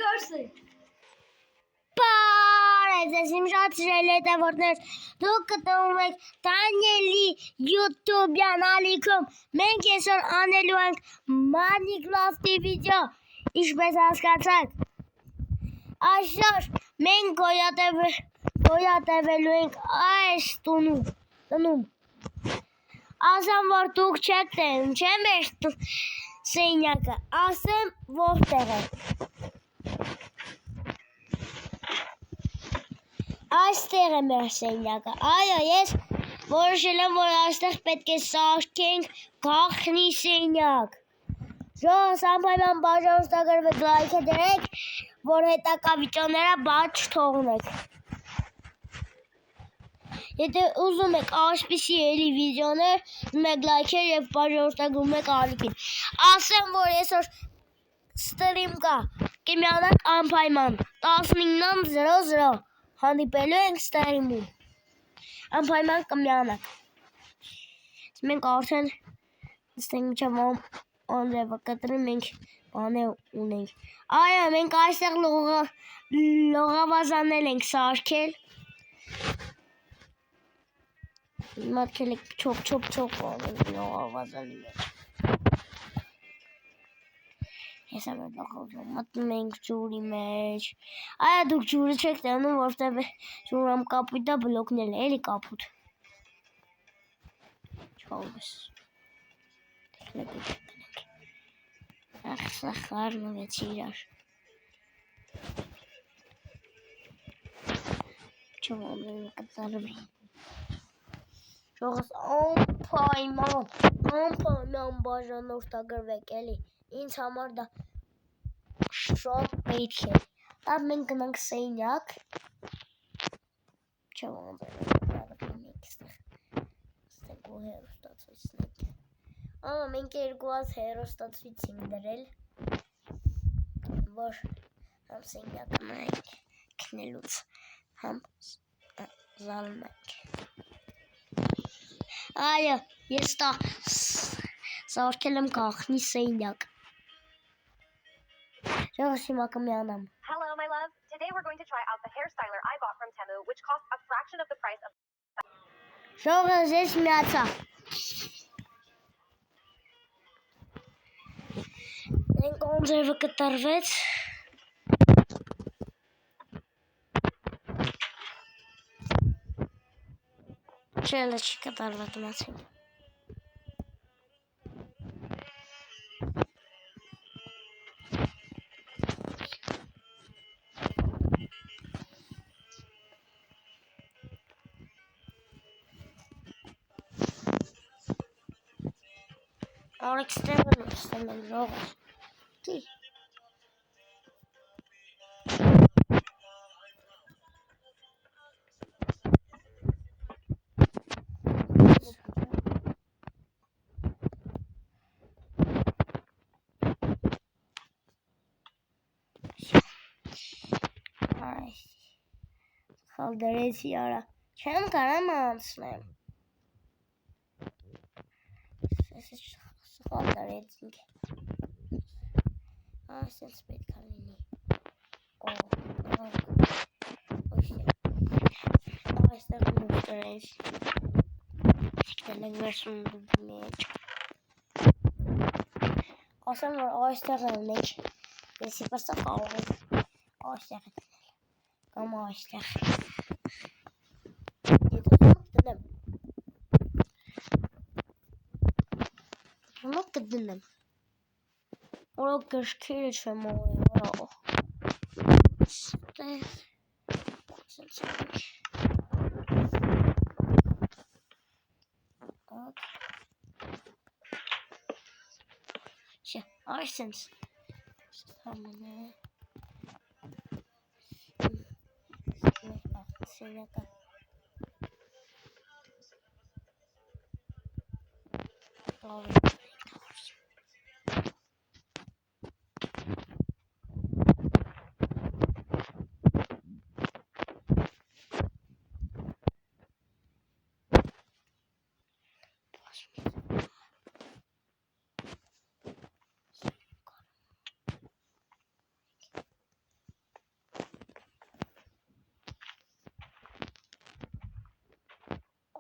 Գորսը։ Բարև ձեզ իմ շատ սիրելի հետևորդներ, դուք գտնվում եք Դանիելի YouTube-յան ալիքում։ Մենք այսօր անելու ենք Minecraft-ի վիդեո, ինչպես հասկացաք։ Այսօր մենք գոյատևելու ենք այս տնում։ Ասեմ, որ դուք չեք տենում, չէ՞ մեր սենյակը, ասեմ որտեղ է։ Այստեղ է մեր սենյակը, այո, ես որոշել եմ, որ այստեղ պետք է սարքենք գաղտնի սենյակ։ Ժողովուրդ անպայման բաժանորդագրվեք, լայքը դրեք, որ հետագա վիդեոները բաց չթողնեք։ Եթե ուզում եք այսպիսի էլի վիդեոներ, դնեք լայքեր և բաժանորդագրում եք ալիքին։ Ասեմ, որ այսօր ստրիմ կա, կմիանանք անպայման 19:00 հանդիպելու ենք ստրիմում, անպայման կմիանանք։ Մենք արդեն ստենք մինչև անձևը կտրի, մենք բան ունենք։ Այո, մենք այստեղ լողավազանել ենք սարքել։ Մատքել եք չոք լողավազանի մեջ։ Ես եմ լողավազան, մտնում ենք ջուրի մեջ։ Այո, դուք ջուրը չեք տենում, որտև ջուրամ կապույտ է, բլոկնել է, էլի կապույտ։ Չողովես։ Սա խառնվեց իրար։ Չողովեն կծարվի։ Ժողովս անպայման բաժանորդագրվեք, էլի։ Ինձ համար դա շատ պետք է։ Լավ, մենք գնանք սենյակ։ Մենք երկուած հեռուստացույց ենք դրել, որ համ սենյակը նայենք քնելուց, համ զարմանք։ Այո, ես սարքել եմ գաղտնի սենյակ։ Ժողովուրդ հիմա կմիանամ։ Hello, my love. Today we're going to try out the hair styler I bought from Temu, which costs a fraction of the price of. Ժողովուրդ ես միացա։ Մենք անձևը կտրվեց։ Չելը չի կտրված մացին։ Արեք ստեղն ուստեմ են ժողով։ Դի։ Խալ դրեցի արա, չեմ կարամ անցնեմ։ Սխալ դրեցինք։ Այսպես պետք է լինի։ Այստեղ նուշ դրեց։ Դենք վերցում մեջ։ Ասեմ, որ այստեղ է մեջ։ Եսի պստա կարող եմ այստեղ է դնել։ Կամ այստեղ։ Եթե սոք դնեմ։ Հնոք կդնեմ։ Որոք գրշքերը չեմ օրը։ Ստեղ։ Սենց ենք։ Չէ, այսենց։ Համն է։ Սենյակը։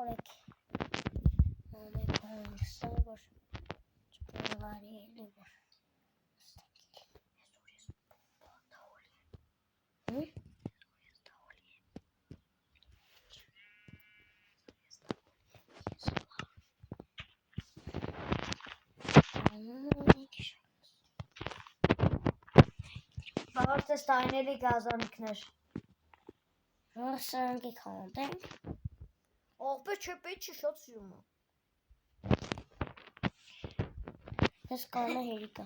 Օրեք։ Ամեն բան սովոր չկարողանի էլի որ։ Բաղարդ ես տայնելի գազանիքներ։ Ռոսանքի քանդենք։ Ողբեր չէ պետք չի շատ սիրում է։ Ես կանա հերիկա։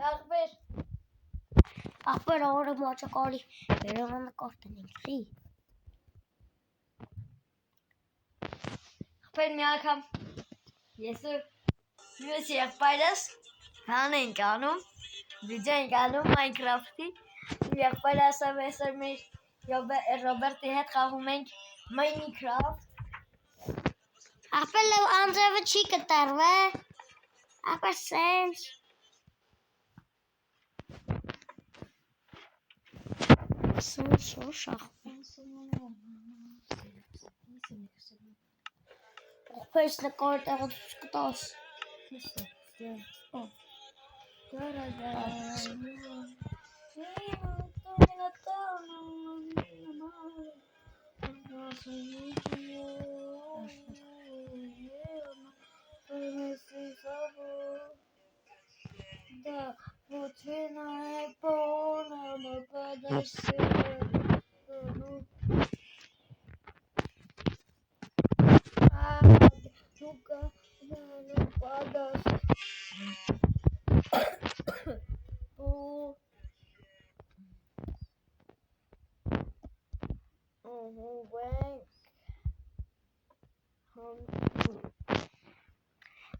Եղբեր։ Ախպեր օրը մաչակարի վերողանը կարտենենք, խի։ Եղբեր մի անգամ ես ու մյուս եղբայրս հան ենք անում, վիդեո ենք անում Minecraft-ի, եղբայրը ասում է այսօր մեր Ռոբերտի հետ խաղում ենք Minecraft։ Ախպեր լավ անձևը չի կտարվե։ Ախպեր սենց։ Սենց շախվեն։ Ախպեր նկար տեղը դուս կտաս։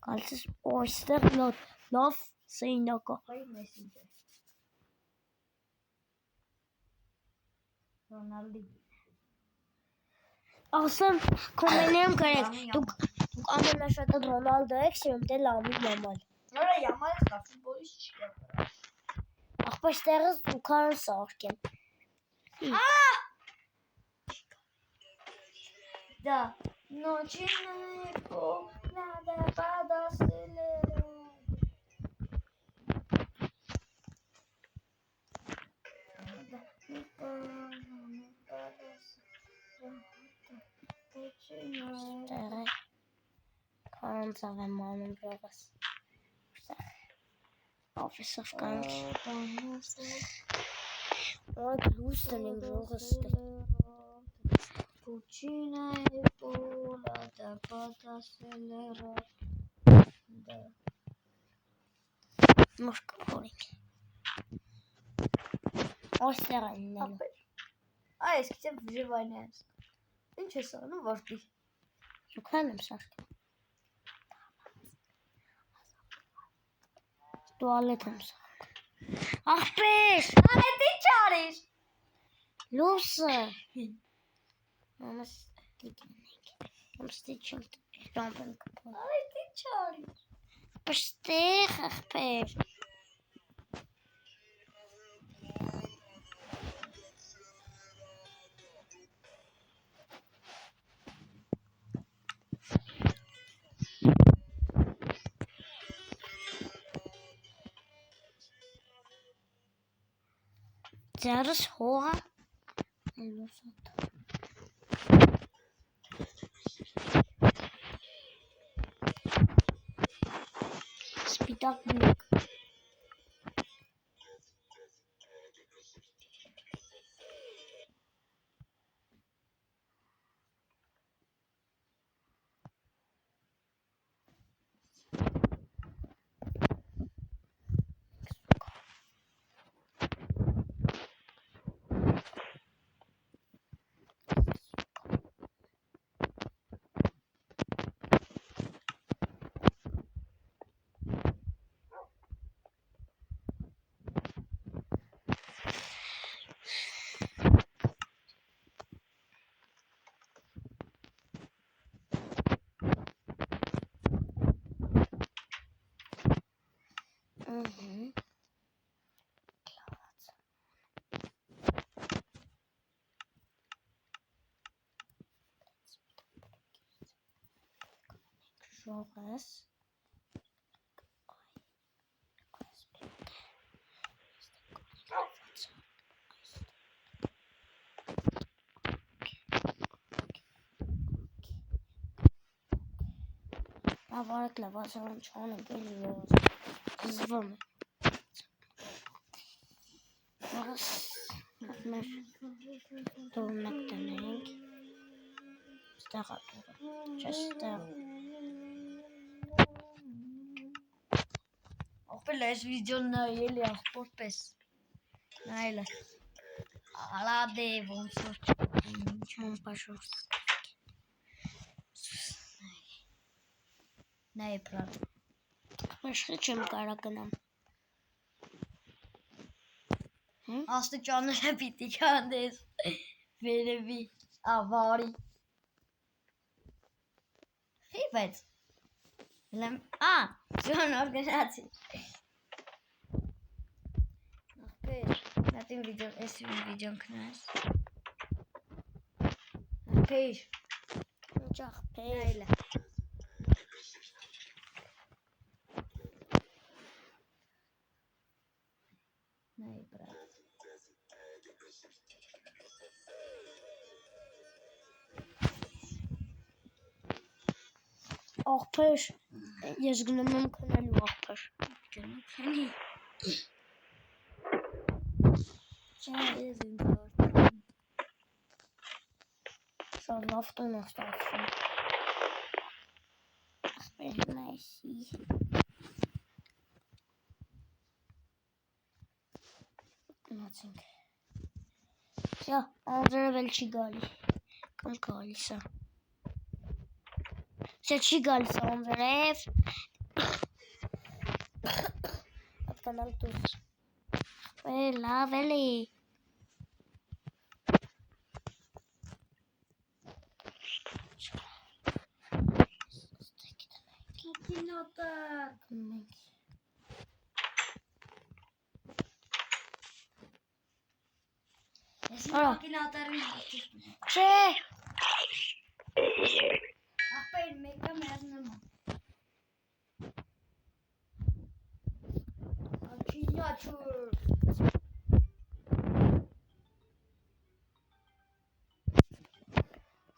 Կալցես ոստեղ լավ սեյնակա։ Հայ մեսենջեր։ Ռոնալդի։ Ասեմ կոմենեմ կրեք, դուք ամենաշատը Ռոնալդո եք սիրում, դե Լամին Յամալ։ Նորա Յամալը կա ֆուտբոլիստ չի կա։ Ախպեր ստեղս ու քան սարքեմ։ Да, ночная надо подоселера. Տեղը քան ծավեմ անում բրավաս։ Office-ով կանք։ Ոք լուստն ենք ժողս ստեղ։ Cucina pola da podоселера. Да. Մոշկը փորիկ։ Ոստեղ են նելու։ Այս գիտեմ վժվայն է։ Ինչ ես անում վարտի։ Շուքան եմ սարքեմ։ Տուալետ եմ սարքեմ։ Ախպեր։ Այդ ինչ արիր։ Լուսը։ Մամաս տիկնենք։ Ամստիչում տամպեն կպոն։ Այդ ինչ արիր։ Պշտեղ ախպեր։ Ձերս հողը լուսոտ։ Սպիտակ բլոկ։ Ժողես։ Ավարակ լավացան չան ենք էլի ողոս։ Զվում է։ Ողոս մեր դորմեկ տնենք։ Ստեղ ատուրը։ Չես ստեղ։ Ողբել այս վիդեոն նայել է աղբոր պես։ Նայել է։ Ալա դե ոնց որ Չան պաշորս։ նայ պրատ։ Մաշխի չեմ կարա գնամ։ Աստիճանները պիտի քանդես։ Վերևի ավարի։ Հի բայց։ Լեմ ժոնոր գնացի։ Ախպեր, նատին վիդեոն, այս վիդեոն կնայես։ Ախպեր, Ինչ աղբեր։ նայել է։ Նայ պրատ։ Աղբեր, ես գնում եմ քնելու աղբեր։ Գնա քանի։ Չէ, Ես ինձ շատ լավ տուն է ստացվում։ Աղբեր նայսի։ Գնացինք։ Շա, անձրև էլ չի գալի։ Կամ գալիս է։ Շա չի գալիս անձրև։ Ապկանալ դուրս։ Լավ էլի։ Կինոտը։ Մենք Ես Արա։ մակինատարին հաստիք։ Չէ, Ախպեր մեկը մերնում է։ Ակինյաչուր։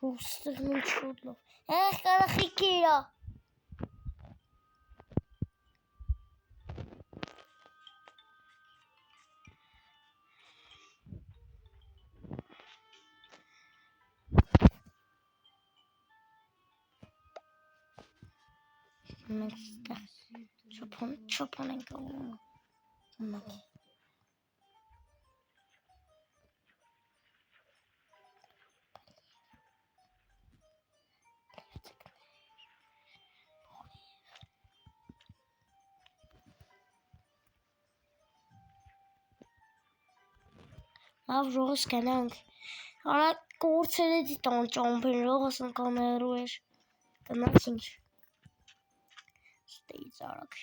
ռուստեղն ինչ շուտ լավ։ Կարախիք իրա։ Մենք ստեղ չոփոն ենք անում։ Մենք լավ ժողս գնանք։ Արա կորցել է դիտան ճամփեն ժողս ընկաներու էր։ Գնացինք։ Ստեից արագ։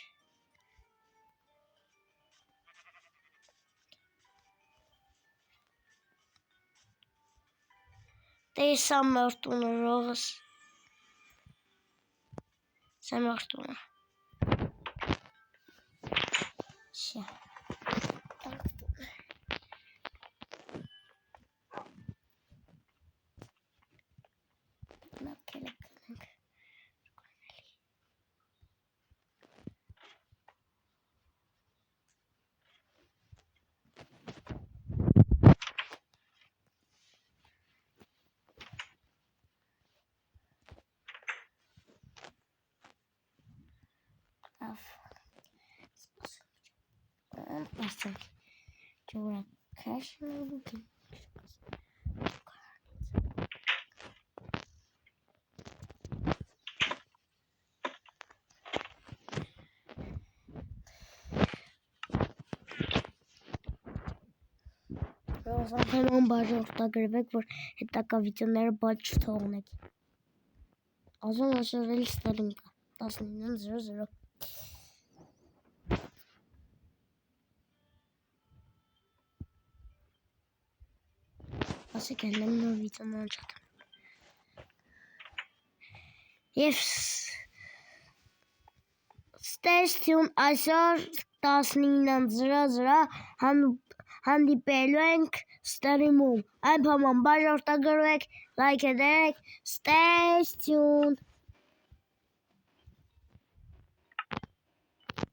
Տեսա մրտունը ժողս։ Սա մրտունը։ Շա։ Ասենք ջուրա քաշում Ռոզանքան բաժը օգտագրվեք, որ հետակա վիդեոները բաց չթողնեք։ Ազոն աշրել ստելին կա 19:00 Ասեք են նոր վիդեոն չատեմ։ Եվ stay tuned այսօր 19:00 հանդիպելու ենք ստրիմում։ Այն փոմոն բաժ արտագրվեք, լայք դրեք, stay tuned։